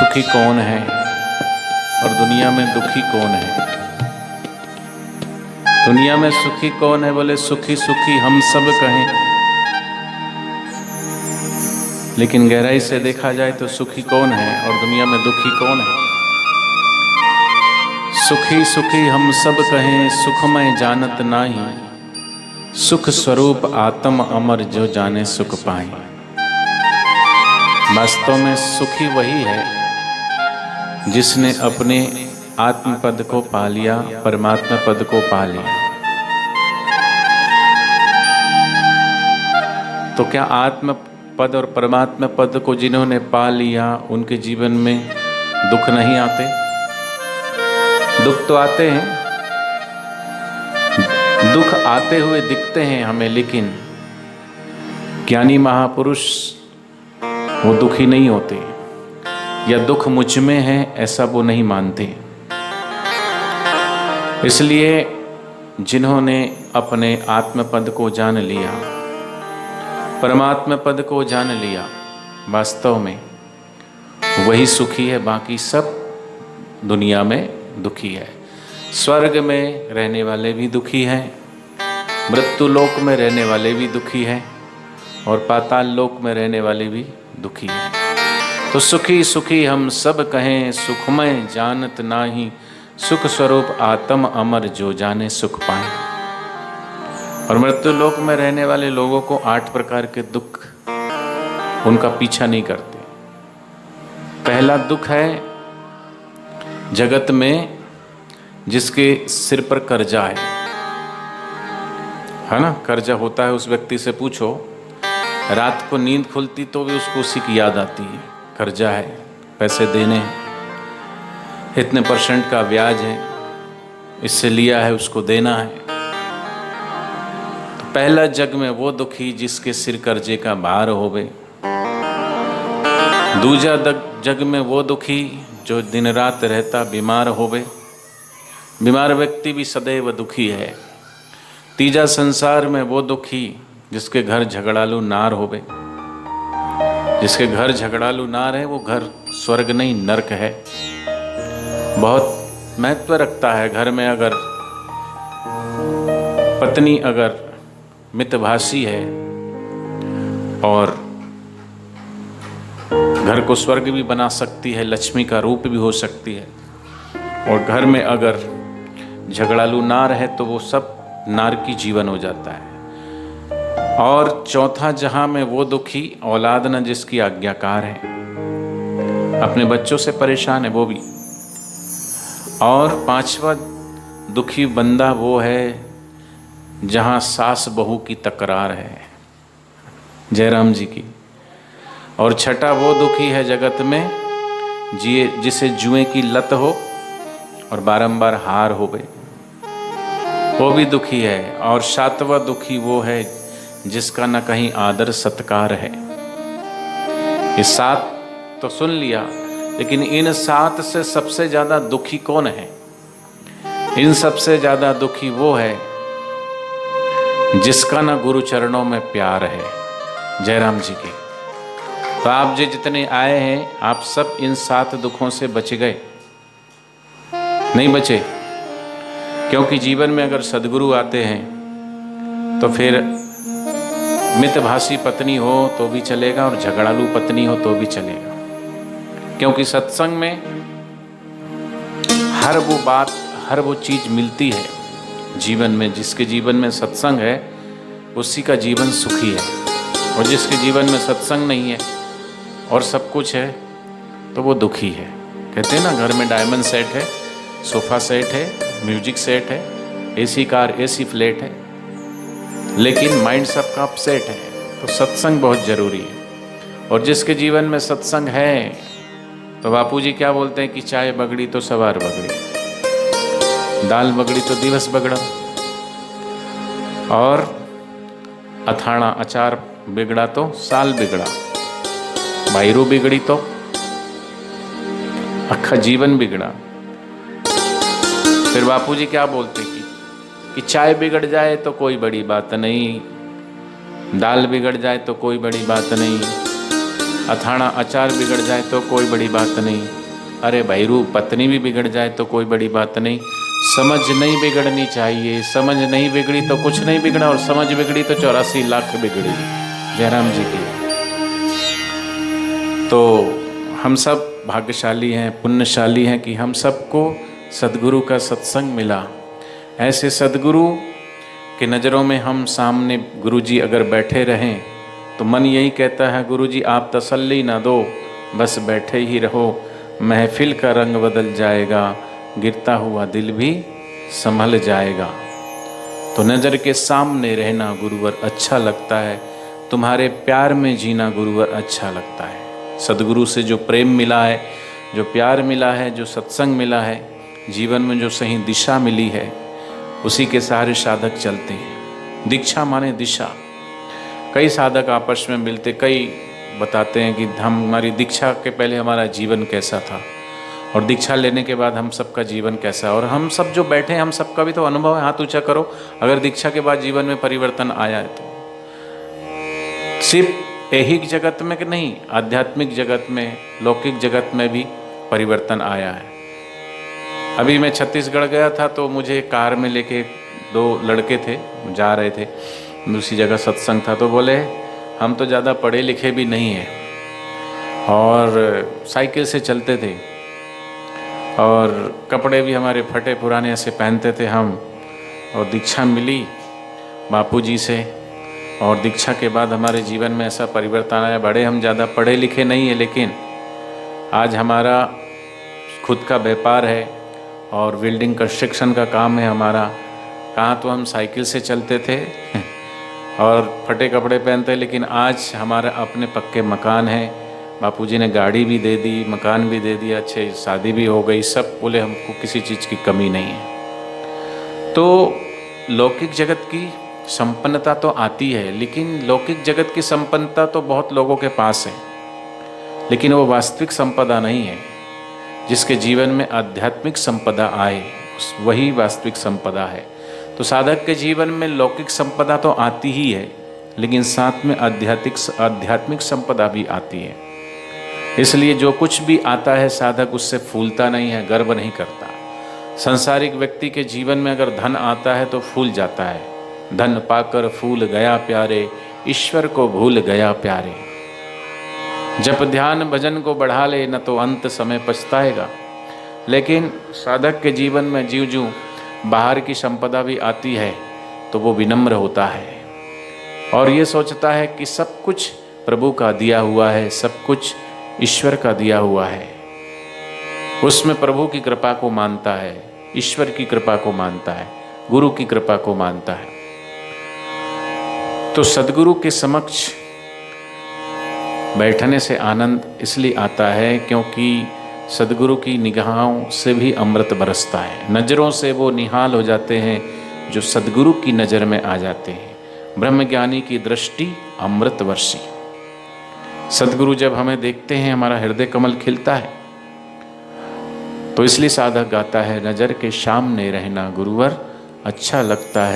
सुखी कौन है और दुनिया में दुखी कौन है। दुनिया में सुखी कौन है, बोले सुखी सुखी हम सब कहें, लेकिन गहराई से देखा जाए तो सुखी कौन है और दुनिया में दुखी कौन है। सुखी सुखी हम सब कहें, सुखमय जानत नाही, सुख स्वरूप आत्म अमर जो जाने सुख पाए। वास्तव में सुखी वही है जिसने अपने आत्म पद को पा लिया, परमात्मा पद को पा लिया। तो क्या आत्म पद और परमात्मा पद को जिन्होंने पा लिया उनके जीवन में दुख नहीं आते? दुख तो आते हैं, दुख आते हुए दिखते हैं हमें, लेकिन ज्ञानी महापुरुष वो दुखी नहीं होते, या दुख मुझ में है ऐसा वो नहीं मानते। इसलिए जिन्होंने अपने आत्म पद को जान लिया, परमात्मा पद को जान लिया, वास्तव में वही सुखी है, बाकी सब दुनिया में दुखी है। स्वर्ग में रहने वाले भी दुखी हैं, मृत्यु लोक में रहने वाले भी दुखी हैं, और पाताल लोक में रहने वाले भी दुखी हैं। तो सुखी सुखी हम सब कहें, सुखमय जानत नाही, सुख स्वरूप आत्म अमर जो जाने सुख पाए। और मृत्यु लोक में रहने वाले लोगों को 8 प्रकार के दुख उनका पीछा नहीं करते। पहला दुख है जगत में जिसके सिर पर कर्जा है ना। कर्जा होता है, उस व्यक्ति से पूछो, रात को नींद खुलती तो भी उसको उसी की याद आती है। कर्जा है, पैसे देने हैं, इतने % का ब्याज है, इससे लिया है उसको देना है। तो पहला जग में वो दुखी जिसके सिर कर्जे का भार होवे। दूजा जग में वो दुखी जो दिन रात रहता बीमार होवे। बीमार व्यक्ति भी सदैव दुखी है। तीजा संसार में वो दुखी जिसके घर झगड़ालू नार होवे। जिसके घर झगड़ालू नार है वो घर स्वर्ग नहीं नरक है। बहुत महत्व रखता है घर में अगर पत्नी अगर मितभाषी है और घर को स्वर्ग भी बना सकती है, लक्ष्मी का रूप भी हो सकती है। और घर में अगर झगड़ालू नार है तो वो सब नार की जीवन हो जाता है। और चौथा जहां में वो दुखी औलाद न जिसकी आज्ञाकार है, अपने बच्चों से परेशान है वो भी। और 5वां दुखी बंदा वो है जहां सास बहू की तकरार है, जयराम जी की। और छठा वो दुखी है जगत में जिसे जुए की लत हो और बारंबार हार हो गई, वो भी दुखी है। और 7वां दुखी वो है जिसका न कहीं आदर सत्कार है। ये 7 तो सुन लिया, लेकिन इन 7 से सबसे ज्यादा दुखी कौन है? इन सबसे ज्यादा दुखी वो है जिसका न गुरु चरणों में प्यार है, जयराम जी की। तो आप जितने आए हैं, आप सब इन 7 दुखों से बच गए? नहीं बचे, क्योंकि जीवन में अगर सद्गुरु आते हैं तो फिर मितभाषी पत्नी हो तो भी चलेगा और झगड़ालू पत्नी हो तो भी चलेगा। क्योंकि सत्संग में हर वो बात, हर वो चीज मिलती है जीवन में। जिसके जीवन में सत्संग है उसी का जीवन सुखी है, और जिसके जीवन में सत्संग नहीं है और सब कुछ है तो वो दुखी है। कहते हैं ना, घर में डायमंड सेट है, सोफा सेट है, म्यूजिक सेट है, एसी कार, एसी फ्लैट है, लेकिन माइंड सबका अपसेट है। तो सत्संग बहुत जरूरी है। और जिसके जीवन में सत्संग है तो बापूजी क्या बोलते हैं कि चाय बगड़ी तो सवार बगड़ी, दाल बगड़ी तो दिवस बगड़ा, और अथाणा अचार बिगड़ा तो साल बिगड़ा, बायरू बिगड़ी तो अखा जीवन बिगड़ा। फिर बापूजी क्या बोलते कि चाय बिगड़ जाए तो कोई बड़ी बात नहीं, दाल बिगड़ जाए तो कोई बड़ी बात नहीं, अथाणा अचार बिगड़ जाए तो कोई बड़ी बात नहीं, अरे भैरू पत्नी भी बिगड़ जाए तो कोई बड़ी बात नहीं। समझ नहीं बिगड़नी चाहिए, समझ नहीं बिगड़ी तो कुछ नहीं बिगड़ा, और समझ बिगड़ी तो 84 लाख बिगड़ी। जयराम जी की। तो हम सब भाग्यशाली हैं, पुण्यशाली हैं कि हम सबको सद्गुरु का सत्संग मिला। ऐसे सद्गुरु कि नज़रों में हम सामने गुरुजी अगर बैठे रहें तो मन यही कहता है गुरुजी आप तसल्ली ना दो, बस बैठे ही रहो, महफिल का रंग बदल जाएगा, गिरता हुआ दिल भी संभल जाएगा। तो नज़र के सामने रहना गुरुवर अच्छा लगता है, तुम्हारे प्यार में जीना गुरुवर अच्छा लगता है। सद्गुरु से जो प्रेम मिला है, जो प्यार मिला है, जो सत्संग मिला है, जीवन में जो सही दिशा मिली है, उसी के सहारे साधक चलते हैं। दीक्षा माने दिशा। कई साधक आपस में मिलते, कई बताते हैं कि हमारी दीक्षा के पहले हमारा जीवन कैसा था और दीक्षा लेने के बाद हम सबका जीवन कैसा। और हम सब जो बैठे हैं हम सबका भी तो अनुभव है, हाथ ऊंचा करो अगर दीक्षा के बाद जीवन में परिवर्तन आया है तो। सिर्फ ऐहिक जगत में कि नहीं, आध्यात्मिक जगत में, लौकिक जगत में भी परिवर्तन आया है। अभी मैं छत्तीसगढ़ गया था तो मुझे कार में लेके 2 लड़के थे, जा रहे थे, दूसरी जगह सत्संग था, तो बोले हम तो ज़्यादा पढ़े लिखे भी नहीं हैं और साइकिल से चलते थे और कपड़े भी हमारे फटे पुराने ऐसे पहनते थे हम। और दीक्षा मिली बापूजी से और दीक्षा के बाद हमारे जीवन में ऐसा परिवर्तन आया। बड़े हम ज़्यादा पढ़े लिखे नहीं हैं, लेकिन आज हमारा खुद का व्यापार है और बिल्डिंग कंस्ट्रक्शन का काम है हमारा। कहाँ तो हम साइकिल से चलते थे और फटे कपड़े पहनते, लेकिन आज हमारा अपने पक्के मकान है। बापूजी ने गाड़ी भी दे दी, मकान भी दे दिया, अच्छे शादी भी हो गई, सब बोले हमको किसी चीज़ की कमी नहीं है। तो लौकिक जगत की संपन्नता तो आती है, लेकिन लौकिक जगत की संपन्नता तो बहुत लोगों के पास है, लेकिन वो वास्तविक संपदा नहीं है। जिसके जीवन में आध्यात्मिक संपदा आए वही वास्तविक संपदा है। तो साधक के जीवन में लौकिक संपदा तो आती ही है, लेकिन साथ में आध्यात्मिक संपदा भी आती है। इसलिए जो कुछ भी आता है साधक उससे फूलता नहीं है, गर्व नहीं करता। संसारिक व्यक्ति के जीवन में अगर धन आता है तो फूल जाता है, धन पाकर फूल गया प्यारे, ईश्वर को भूल गया प्यारे। जब ध्यान भजन को बढ़ा ले न तो अंत समय पछताएगा। लेकिन साधक के जीवन में जीव जू बाहर की संपदा भी आती है तो वो विनम्र होता है और ये सोचता है कि सब कुछ प्रभु का दिया हुआ है, सब कुछ ईश्वर का दिया हुआ है। उसमें प्रभु की कृपा को मानता है, ईश्वर की कृपा को मानता है, गुरु की कृपा को मानता है। तो सद्गुरु के समक्ष बैठने से आनंद इसलिए आता है क्योंकि सद्गुरु की निगाहों से भी अमृत बरसता है। नज़रों से वो निहाल हो जाते हैं जो सद्गुरु की नज़र में आ जाते हैं। ब्रह्मज्ञानी की दृष्टि अमृत वर्षी। सद्गुरु जब हमें देखते हैं हमारा हृदय कमल खिलता है। तो इसलिए साधक गाता है, नज़र के सामने रहना गुरुवर अच्छा लगता है।